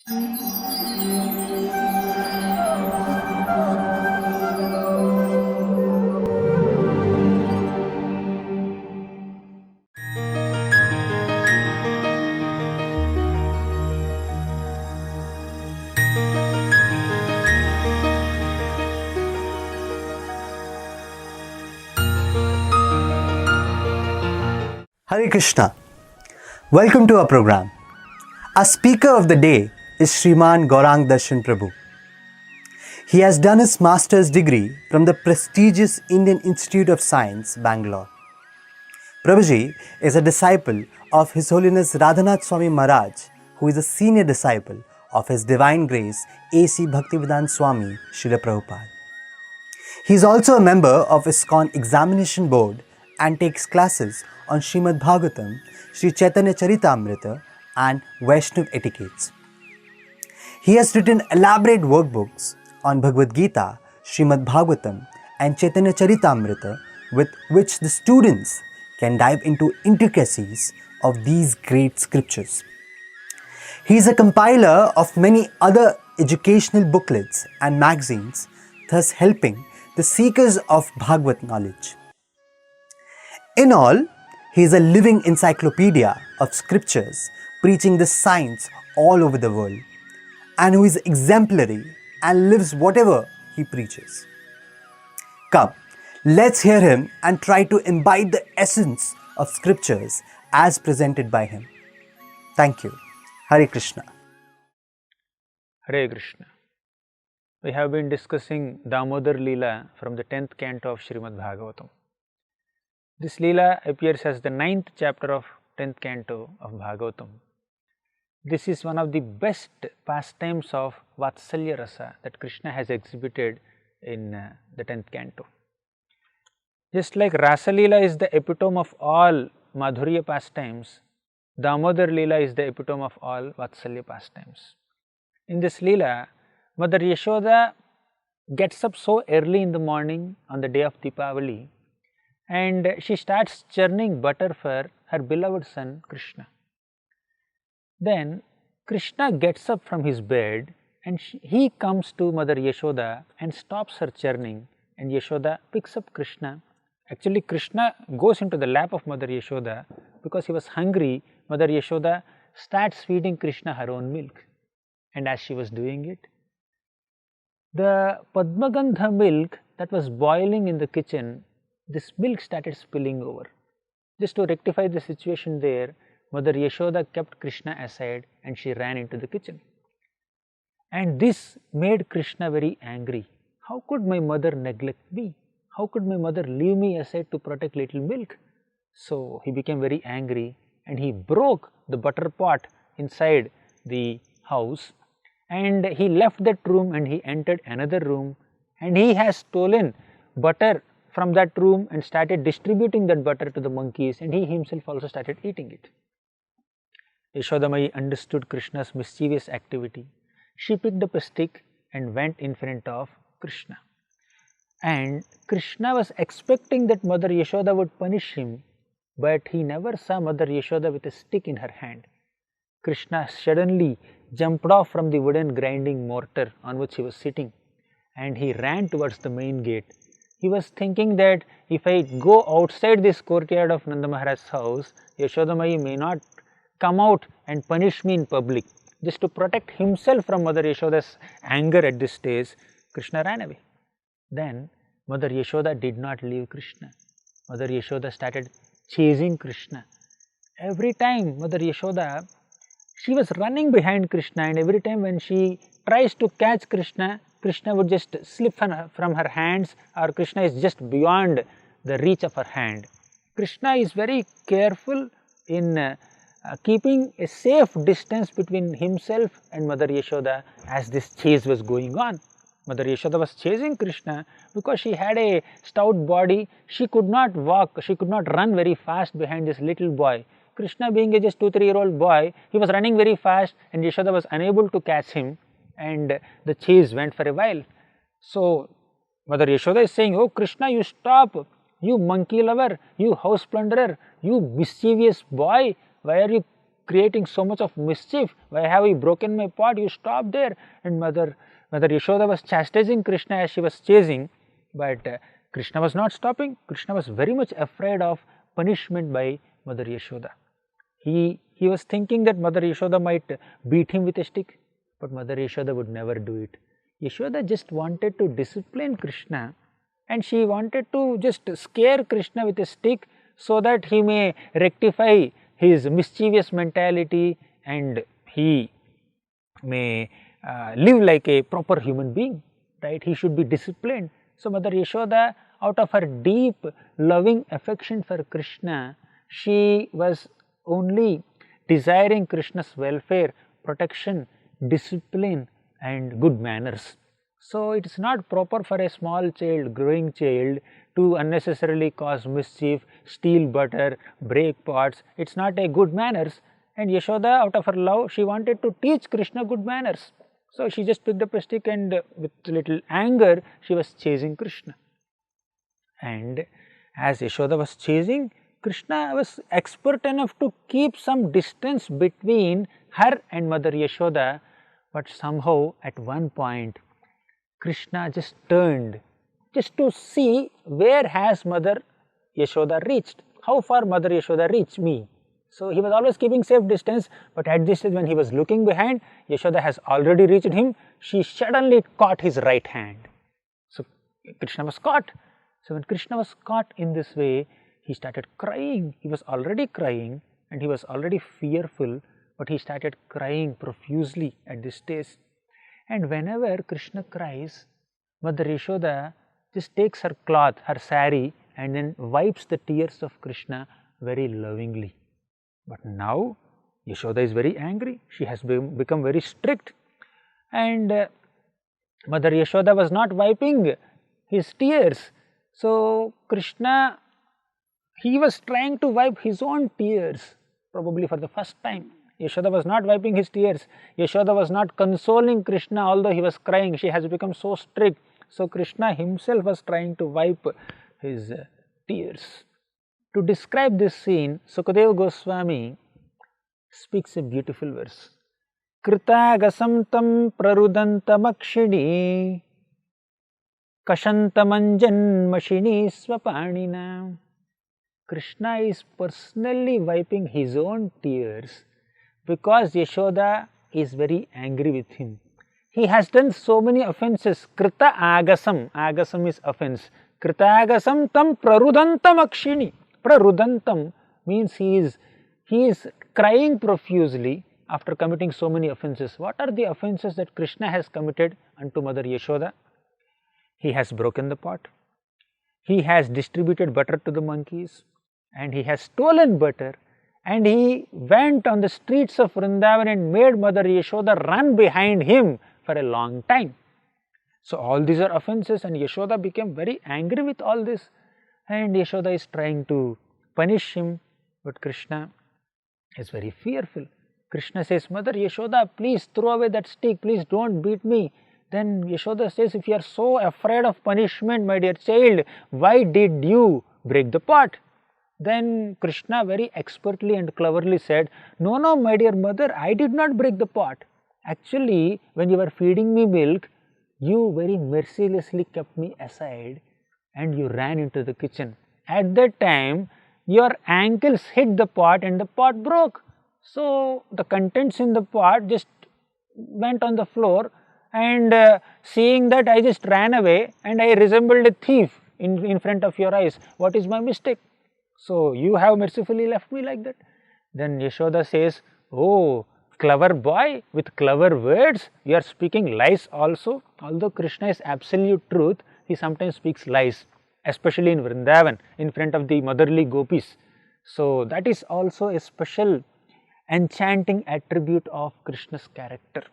Hare Krishna. Welcome to our program. Our speaker of the day is Shriman Gaurang Darshan Prabhu. He has done his master's degree from the prestigious Indian Institute of Science, Bangalore. Prabhuji is a disciple of His Holiness Radhanath Swami Maharaj, who is a senior disciple of His Divine Grace A.C. Bhaktivedanta Swami Srila Prabhupada. He is also a member of ISKCON Examination Board and takes classes on Srimad Bhagavatam, Sri Chaitanya Charitamrita and Vaishnav etiquettes. He has written elaborate workbooks on Bhagavad Gita, Srimad Bhagavatam and Chaitanya Charitamrita, with which the students can dive into intricacies of these great scriptures. He is a compiler of many other educational booklets and magazines, thus helping the seekers of Bhagavad knowledge. In all, he is a living encyclopedia of scriptures preaching the science all over the world, and who is exemplary and lives whatever he preaches. Come, let's hear him and try to imbibe the essence of scriptures as presented by him. Thank you. Hare Krishna. Hare Krishna. We have been discussing Damodar Leela from the 10th canto of Srimad Bhagavatam. This Leela appears as the 9th chapter of 10th canto of Bhagavatam. This is one of the best pastimes of Vatsalya Rasa that Krishna has exhibited in the 10th canto. Just like Rasa Leela is the epitome of all Madhurya pastimes, Damodar Leela is the epitome of all Vatsalya pastimes. In this Leela, Mother Yashoda gets up so early in the morning on the day of Deepavali, and she starts churning butter for her beloved son Krishna. Then Krishna gets up from his bed and he comes to Mother Yashoda and stops her churning, and Yashoda picks up Krishna. Actually, Krishna goes into the lap of Mother Yashoda because he was hungry. Mother Yashoda starts feeding Krishna her own milk, and as she was doing it, the Padmagandha milk that was boiling in the kitchen, this milk started spilling over. Just to rectify the situation there, Mother Yashoda kept Krishna aside and she ran into the kitchen. And this made Krishna very angry. How could my mother neglect me? How could my mother leave me aside to protect little milk? So he became very angry and he broke the butter pot inside the house, and he left that room and he entered another room, and he has stolen butter from that room and started distributing that butter to the monkeys, and he himself also started eating it. Yashodamayi understood Krishna's mischievous activity. She picked up a stick and went in front of Krishna. And Krishna was expecting that Mother Yashoda would punish him, but he never saw Mother Yashoda with a stick in her hand. Krishna suddenly jumped off from the wooden grinding mortar on which he was sitting, and he ran towards the main gate. He was thinking that if I go outside this courtyard of Nanda Maharaj's house, Yashodamayi may not come out and punish me in public. Just to protect himself from Mother Yashoda's anger at this stage, Krishna ran away. Then Mother Yashoda did not leave Krishna. Mother Yashoda started chasing Krishna. Every time Mother Yashoda, she was running behind Krishna, and every time when she tries to catch Krishna, Krishna would just slip from her hands, or Krishna is just beyond the reach of her hand. Krishna is very careful in keeping a safe distance between himself and Mother Yashoda as this chase was going on. Mother Yashoda was chasing Krishna because she had a stout body. She could not walk, she could not run very fast behind this little boy. Krishna, being a just 2-3-year-old boy, he was running very fast, and Yashoda was unable to catch him, and the chase went for a while. So Mother Yashoda is saying, "Oh Krishna, you stop, you monkey lover, you house plunderer, you mischievous boy, why are you creating so much of mischief? Why have you broken my pot? You stop there. And Mother Yashoda was chastising Krishna as she was chasing, but Krishna was not stopping. Krishna was very much afraid of punishment by Mother Yashoda. He was thinking that Mother Yashoda might beat him with a stick, but Mother Yashoda would never do it. Yashoda just wanted to discipline Krishna, and she wanted to just scare Krishna with a stick so that he may rectify his mischievous mentality and he may live like a proper human being, right? He should be disciplined. So Mother Yashoda, out of her deep loving affection for Krishna, she was only desiring Krishna's welfare, protection, discipline and good manners. So it is not proper for a small child, growing child, to unnecessarily cause mischief, steal butter, break pots. It is not a good manners. And Yashoda, out of her love, she wanted to teach Krishna good manners. So she just picked up a stick and with little anger, she was chasing Krishna. And as Yashoda was chasing, Krishna was expert enough to keep some distance between her and Mother Yashoda, but somehow at one point, Krishna just turned just to see where has Mother Yashoda reached, how far Mother Yashoda reached me. So he was always keeping safe distance, but at this stage when he was looking behind, Yashoda has already reached him. She suddenly caught his right hand. So Krishna was caught. So when Krishna was caught in this way, he started crying. He was already crying and he was already fearful, but he started crying profusely at this stage. And whenever Krishna cries, Mother Yashoda just takes her cloth, her sari, and then wipes the tears of Krishna very lovingly. But now Yashoda is very angry. She has become very strict, and Mother Yashoda was not wiping his tears. So Krishna, he was trying to wipe his own tears, probably for the first time. Yashoda was not wiping his tears. Yashoda was not consoling Krishna, although he was crying. She has become so strict. So Krishna himself was trying to wipe his tears. To describe this scene, Sukadeva Goswami speaks a beautiful verse. Kritagasam tam prarudantamakshini kashantamanjan mashini swapanina. Krishna is personally wiping his own tears because Yashoda is very angry with him. He has done so many offenses. Krita agasam, agasam is offense. Krita agasam tam prarudantamakshini. Prarudantam means he is crying profusely after committing so many offenses. What are the offenses that Krishna has committed unto Mother Yashoda? He has broken the pot. He has distributed butter to the monkeys, and he has stolen butter, and he went on the streets of Vrindavan and made Mother Yashoda run behind him for a long time. So all these are offenses, and Yashoda became very angry with all this, and Yashoda is trying to punish him, but Krishna is very fearful. Krishna says, Mother Yashoda, please throw away that stick, please don't beat me. Then Yashoda says, if you are so afraid of punishment, my dear child, why did you break the pot? Then Krishna very expertly and cleverly said, no, no, my dear mother, I did not break the pot. Actually, when you were feeding me milk, you very mercilessly kept me aside and you ran into the kitchen. At that time, your ankles hit the pot and the pot broke. So the contents in the pot just went on the floor, and seeing that, I just ran away and I resembled a thief in front of your eyes. What is my mistake? So you have mercifully left me like that. Then Yashoda says, oh, clever boy, with clever words, you are speaking lies also. Although Krishna is absolute truth, he sometimes speaks lies, especially in Vrindavan, in front of the motherly gopis. So that is also a special enchanting attribute of Krishna's character.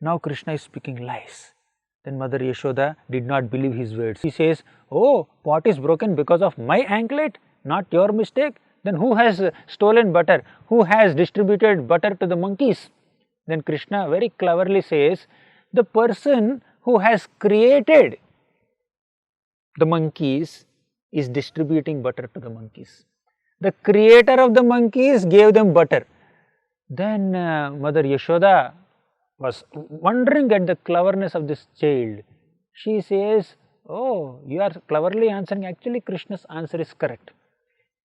Now Krishna is speaking lies. Then Mother Yashoda did not believe his words. He says, oh, pot is broken because of my anklet, not your mistake. Then who has stolen butter? Who has distributed butter to the monkeys? Then Krishna very cleverly says, the person who has created the monkeys is distributing butter to the monkeys. The creator of the monkeys gave them butter. Then Mother Yashoda was wondering at the cleverness of this child. She says, "Oh, you are cleverly answering. Actually, Krishna's answer is correct.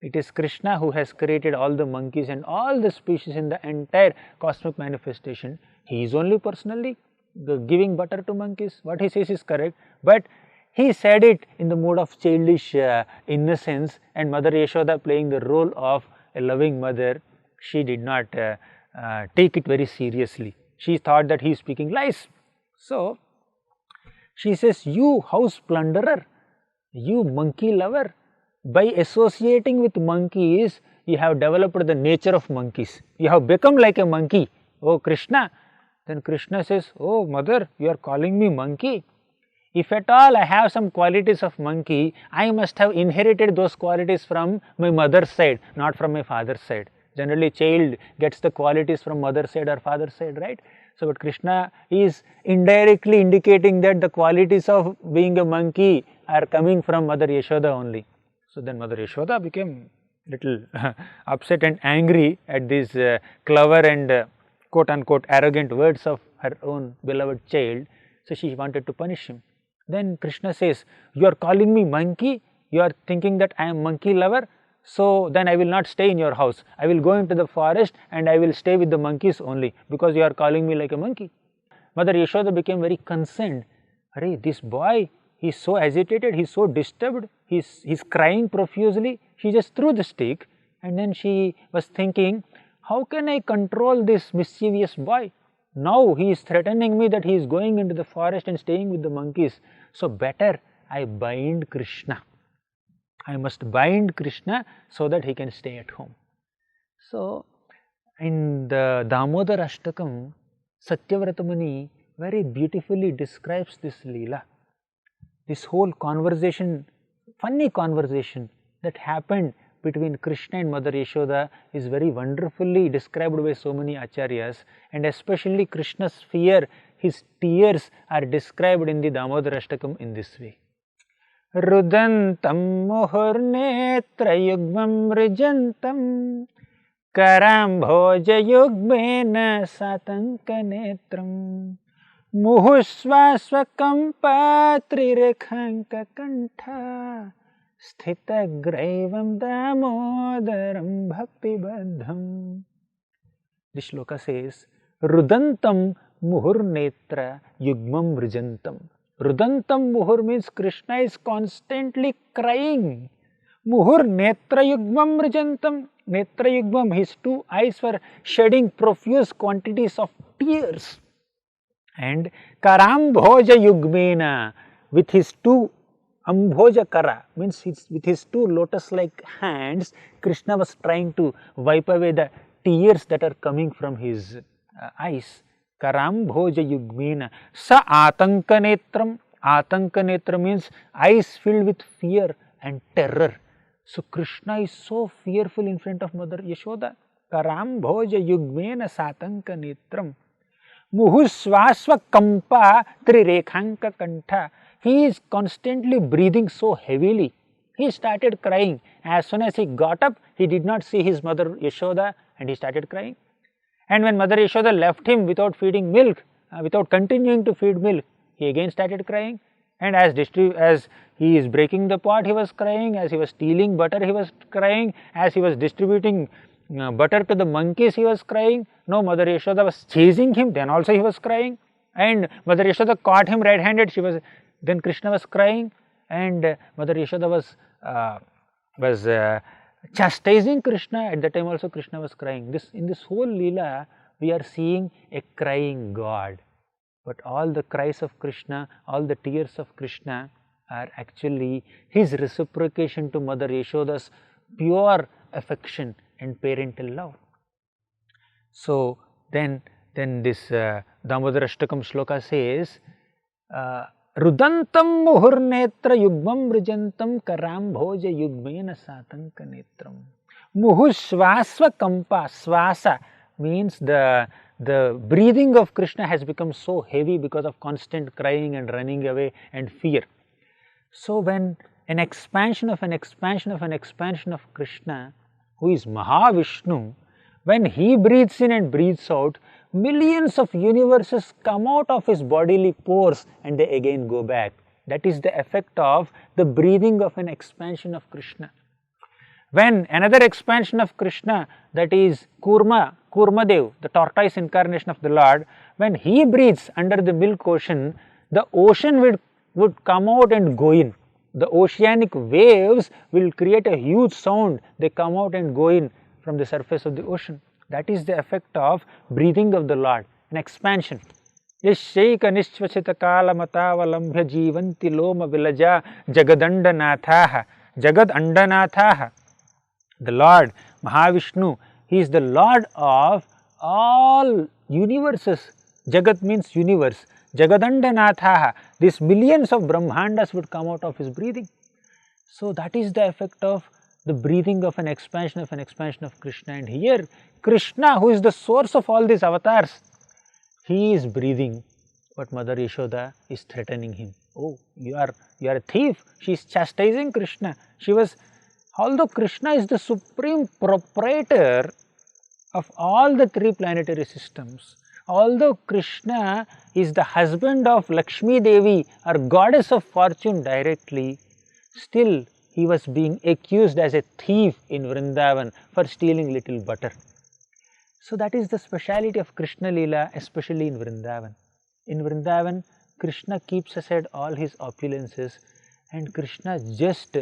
It is Krishna who has created all the monkeys and all the species in the entire cosmic manifestation. He is only personally giving butter to monkeys. What he says is correct, but he said it in the mood of childish innocence, and Mother Yashoda, playing the role of a loving mother, she did not take it very seriously. She thought that he is speaking lies. So she says, "You house plunderer, you monkey lover, by associating with monkeys, you have developed the nature of monkeys. You have become like a monkey, oh Krishna." Then Krishna says, "Oh mother, you are calling me monkey? If at all I have some qualities of monkey, I must have inherited those qualities from my mother's side, not from my father's side. Generally, child gets the qualities from mother's side or father's side, right? So, but Krishna is indirectly indicating that the qualities of being a monkey are coming from Mother Yashoda only." So then Mother Yashoda became little upset and angry at these clever and quote unquote arrogant words of her own beloved child. So she wanted to punish him. Then Krishna says, "You are calling me monkey? You are thinking that I am monkey lover? So then I will not stay in your house. I will go into the forest and I will stay with the monkeys only, because you are calling me like a monkey." Mother Yashoda became very concerned. "Arey, this boy, he is so agitated, he is so disturbed, he is crying profusely." She just threw the stick, and then she was thinking, how can I control this mischievous boy? Now he is threatening me that he is going into the forest and staying with the monkeys. So better I bind Krishna. I must bind Krishna so that he can stay at home. So in the Damodar Ashtakam, Satyavrata Muni very beautifully describes this Leela. This whole conversation, funny conversation that happened between Krishna and Mother Yashoda is very wonderfully described by so many acharyas, and especially Krishna's fear, his tears are described in the Damodar Ashtakam in this way. Rudantam muhurnetra yugmam rijantam karambhoja yugmena satanka netram muhusvasvakampa trirekhanka kantha sthitagraivam damodaram bhaktibaddham. The shloka says, Rudantam muhurnetra yugmam vrijantam. Rudantam muhur means Krishna is constantly crying. Muhur netra yugmam vrijantam. Netra yugmam, his two eyes were shedding profuse quantities of tears. And karambhoja yugmena, with his two ambhoja kara, means with his two lotus-like hands, Krishna was trying to wipe away the tears that are coming from his eyes. Karambhoja yugmena sa atanka netram. Atanka netra means eyes filled with fear and terror. So Krishna is so fearful in front of Mother Yashoda. Karambhoja yugmena satanka netram. Muhusvasva kampa trirekhanka kantha. He is constantly breathing so heavily. He started crying. As soon as he got up, he did not see his mother Yashoda and he started crying. And when Mother Yashoda left him without feeding milk, without continuing to feed milk, he again started crying. And as he is breaking the pot, he was crying. As he was stealing butter, he was crying. As he was distributing butter to the monkeys, he was crying. No, Mother Yashoda was chasing him, then also he was crying. And Mother Yashoda caught him red-handed, then Krishna was crying. And Mother Yashoda was chastising Krishna. At that time also Krishna was crying. In this whole Leela, we are seeing a crying God. But all the cries of Krishna, all the tears of Krishna are actually his reciprocation to Mother Yashoda's pure affection and parental love. So then this Damodar Ashtakam shloka says, Rudantam muhurnetra yugmam vrijantam karambhoja yugmena satanka netram. Muhusvasva kampa. Svasa means the breathing of Krishna has become so heavy because of constant crying and running away and fear. So when an expansion of Krishna who is Mahavishnu, when he breathes in and breathes out, millions of universes come out of his bodily pores and they again go back. That is the effect of the breathing of an expansion of Krishna. When another expansion of Krishna, that is Kurmadev, the tortoise incarnation of the Lord, when he breathes under the milk ocean, the ocean would come out and go in. The oceanic waves will create a huge sound. They come out and go in from the surface of the ocean. That is the effect of breathing of the Lord, an expansion. Yashaika nishvachita kalamatavalamabhya jivanti loma vilaja jagadandanathaha. Jagadandanathaha. The Lord, Mahavishnu, he is the Lord of all universes. Jagat means universe. Jagadandanathaha. These millions of Brahmandas would come out of his breathing. So that is the effect of the breathing of an expansion of Krishna. And here, Krishna, who is the source of all these avatars, he is breathing, but Mother Yashoda is threatening him. Oh, you are a thief. She is chastising Krishna. Although Krishna is the supreme proprietor of all the three planetary systems, although Krishna is the husband of Lakshmi Devi or goddess of fortune directly, still he was being accused as a thief in Vrindavan for stealing little butter. So that is the speciality of Krishna Leela, especially in Vrindavan. In Vrindavan, Krishna keeps aside all his opulences and Krishna just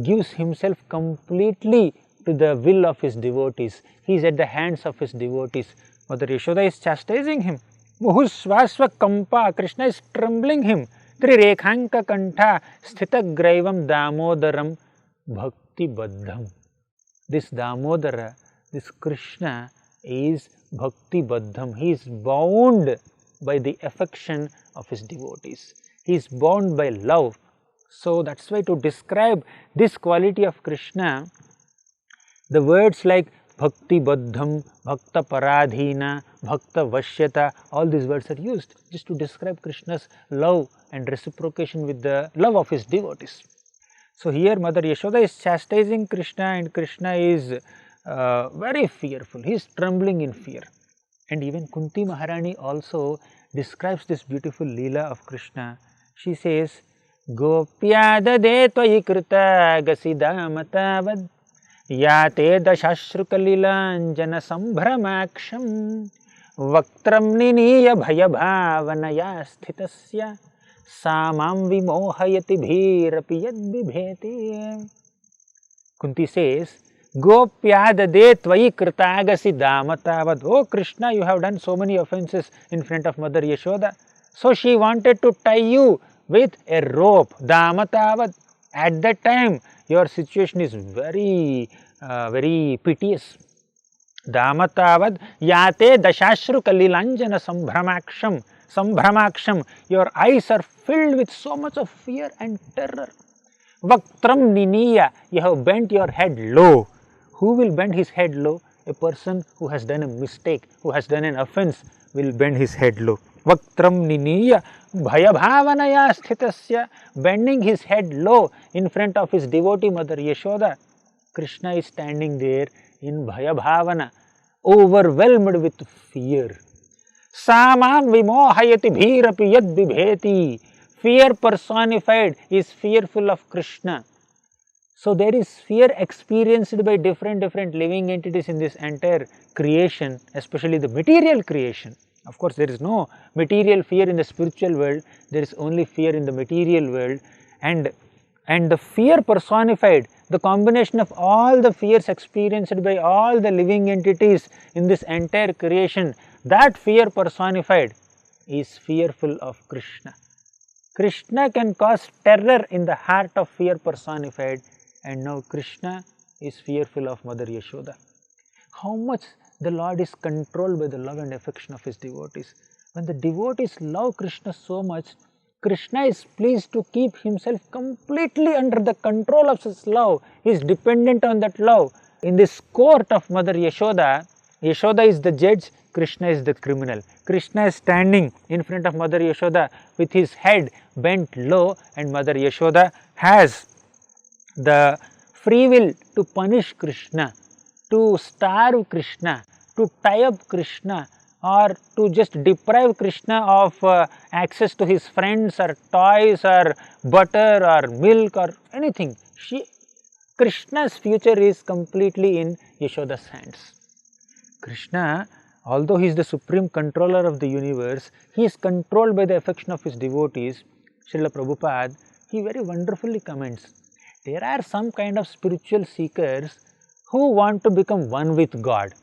gives himself completely to the will of his devotees. He is at the hands of his devotees. Mother Yashoda is chastising him. Muhusvasva kampa, Krishna is trembling him. Trirekhanka kantha sthitagraivam damodaram bhakti baddham. This Damodara, this Krishna is bhakti baddham. He is bound by the affection of his devotees. He is bound by love. So that's why to describe this quality of Krishna, the words like bhakti baddham, bhakta paradhina, bhakta vashyata, all these words are used just to describe Krishna's love and reciprocation with the love of his devotees. So here Mother Yashoda is chastising Krishna and Krishna is very fearful. He is trembling in fear. And even Kunti Maharani also describes this beautiful Leela of Krishna. She says, Gopya dade tvayi krita gasidamatavad yate dashashrukalila sambhramaksham vaktram niniya bhayabhavanaya sthitasya samam vimohayati bhirapi yad bibheti. Kunti says, Gopya dade tvayi krita gasidamatavad. Oh Krishna, you have done so many offenses in front of Mother Yashoda. So she wanted to tie you with a rope, damatavad. At that time, your situation is very piteous. Damatavad yate dashashru kalilanjana sambhramaksham. Sambhramaksham, your eyes are filled with so much of fear and terror. Vaktram niniya, you have bent your head low. Who will bend his head low? A person who has done a mistake, who has done an offense will bend his head low. Vaktram niniya bhayabhavanaya sthitasya, bending his head low in front of his devotee Mother Yashoda. Krishna is standing there in bhayabhavana, overwhelmed with fear. Samam vimohayati bhirapi yad bibheti. Fear personified is fearful of Krishna. So there is fear experienced by different living entities in this entire creation, especially the material creation. Of course, there is no material fear in the spiritual world, there is only fear in the material world, and the fear personified, the combination of all the fears experienced by all the living entities in this entire creation, that fear personified is fearful of Krishna. Krishna can cause terror in the heart of fear personified, and now Krishna is fearful of Mother Yashoda. How much the Lord is controlled by the love and affection of his devotees. When the devotees love Krishna so much, Krishna is pleased to keep himself completely under the control of his love. He is dependent on that love. In this court of Mother Yashoda, Yashoda is the judge, Krishna is the criminal. Krishna is standing in front of Mother Yashoda with his head bent low, and Mother Yashoda has the free will to punish Krishna, to starve Krishna, to tie up Krishna, or to just deprive Krishna of access to his friends or toys or butter or milk or anything. Krishna's future is completely in Yashoda's hands. Krishna, although he is the supreme controller of the universe, he is controlled by the affection of his devotees. Srila Prabhupada, he very wonderfully comments, there are some kind of spiritual seekers who want to become one with God.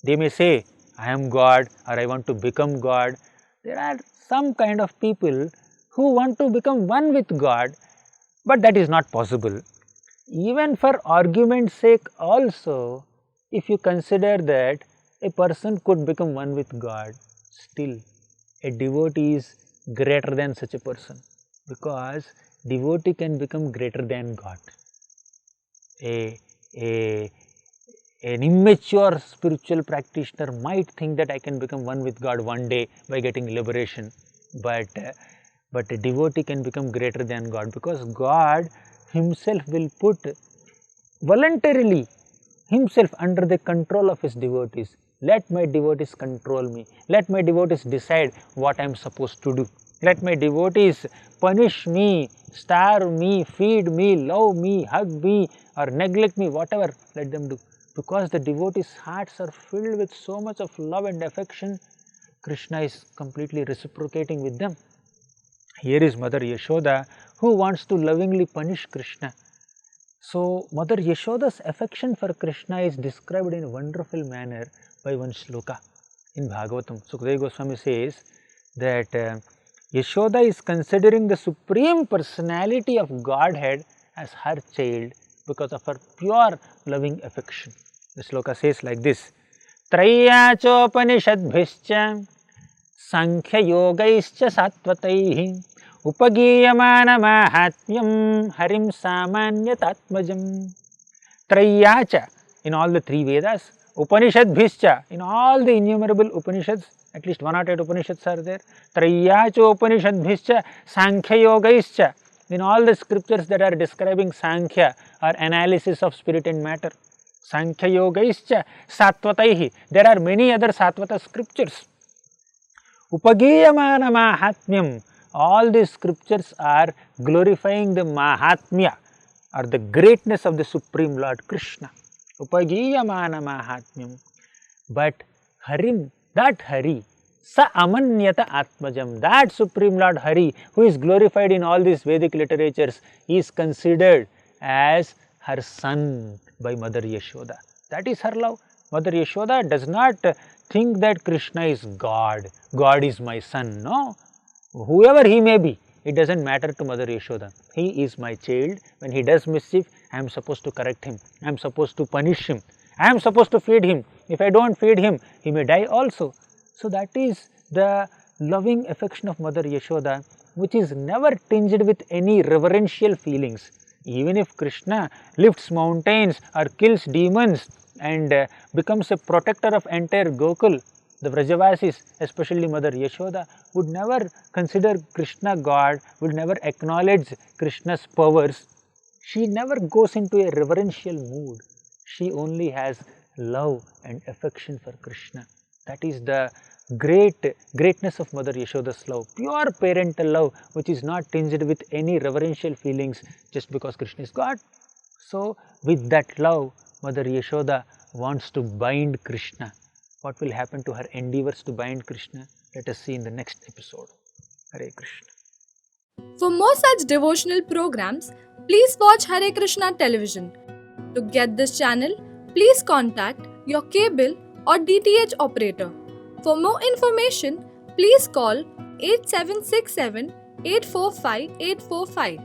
They may say, I am God, or I want to become God. There are some kind of people who want to become one with God, but that is not possible. Even for argument's sake also, if you consider that a person could become one with God, still a devotee is greater than such a person, because devotee can become greater than God. An immature spiritual practitioner might think that I can become one with God one day by getting liberation, but a devotee can become greater than God, because God himself will put voluntarily himself under the control of his devotees. Let my devotees control me. Let my devotees decide what I am supposed to do. Let my devotees punish me, starve me, feed me, love me, hug me, or neglect me, whatever, let them do. Because the devotees' hearts are filled with so much of love and affection, Krishna is completely reciprocating with them. Here is Mother Yashoda, who wants to lovingly punish Krishna. So, Mother Yashoda's affection for Krishna is described in a wonderful manner by one shloka in Bhagavatam. Sukadeva Goswami says that Yashoda is considering the Supreme Personality of Godhead as her child because of her pure loving affection. The shloka says like this: Trayachopanisadbhischa Sankhya Yogaischa Sattvataihi Upagiyamana Mahatmyam Harim Samanyatatmajam. Trayacha, in all the three Vedas, Upanishadbhischa, in all the innumerable Upanishads, at least 108 Upanishads are there. Trayacha Upanishadbhischa Sankhya Yogaischa, in all the scriptures that are describing Sankhya or analysis of spirit and matter. Sankhya Yogaischa Sattvataihi, there are many other Sattvata scriptures. Upagiyamana Mahatmyam, all these scriptures are glorifying the Mahatmya or the greatness of the Supreme Lord Krishna. Upagiyamana Mahatmyam. But Harim, that Hari, Sa Amanyata Atmajam, that Supreme Lord Hari, who is glorified in all these Vedic literatures, is considered as her son by Mother Yashoda. That is her love. Mother Yashoda does not think that Krishna is God. God is my son. No. Whoever he may be, it doesn't matter to Mother Yashoda. He is my child. When he does mischief, I am supposed to correct him. I am supposed to punish him. I am supposed to feed him. If I don't feed him, he may die also. So that is the loving affection of Mother Yashoda, which is never tinged with any reverential feelings. Even if Krishna lifts mountains or kills demons and becomes a protector of entire Gokul, the Vrajavasis, especially Mother Yashoda, would never consider Krishna God, would never acknowledge Krishna's powers. She never goes into a reverential mood. She only has love and affection for Krishna. That is the greatness of Mother Yashoda's love, pure parental love, which is not tinged with any reverential feelings just because Krishna is God. So, with that love, Mother Yashoda wants to bind Krishna. What will happen to her endeavors to bind Krishna? Let us see in the next episode. Hare Krishna. For more such devotional programs, please watch Hare Krishna television. To get this channel, please contact your cable or DTH operator. For more information, please call 8767 845 845.